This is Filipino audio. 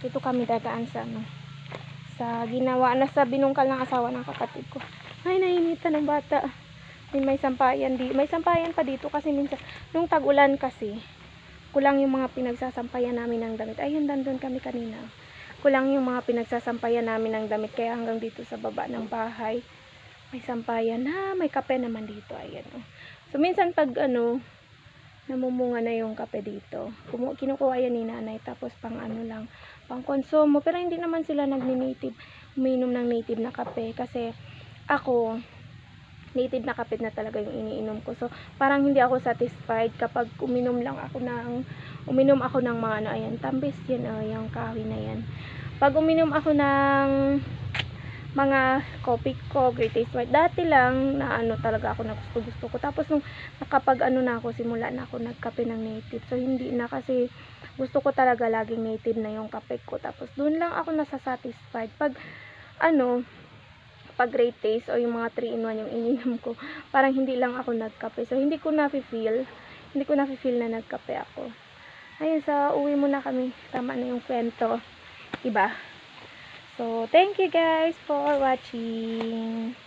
Dito kami dadaan sa ano, sa ginawa na sa binungkal ng asawa ng kapatid ko. Ay, nainitan ng bata. May sampayan may sampayan pa dito kasi minsan nung tag-ulan kasi kulang yung mga pinagsasampayan namin ng damit. Ayun, nandun kami kanina. Kulang yung mga pinagsasampayan namin ng damit kaya hanggang dito sa baba ng bahay may sampayan na, may kape naman dito. Ayan, oh. So minsan pag ano namumunga na yung kape dito, kinukuha yan ni nanay, tapos pang ano lang, pang konsumo. Pero hindi naman sila nagni-native, uminom ng native na kape kasi ako native na kape na talaga yung iniinom ko. So parang hindi ako satisfied kapag uminom ako ng mga ano, ayan, tambis yan, yung kahoy na yan. Pag uminom ako ng mga coffee ko, Great Taste White, dati lang na ano talaga ako na gusto ko. Tapos nung nakapag ano na ako, simula na ako nagkape ng native. So hindi na, kasi gusto ko talaga laging native na yung kape ko. Tapos doon lang ako nasasatisfied. Pag ano, pag Great Taste o yung mga 3-in-1 yung ininom ko, parang hindi lang ako nagkape. So hindi ko na-feel na nagkape ako. Ayun, sa uwi muna kami. Tama na yung kwento. Diba? So, thank you guys for watching.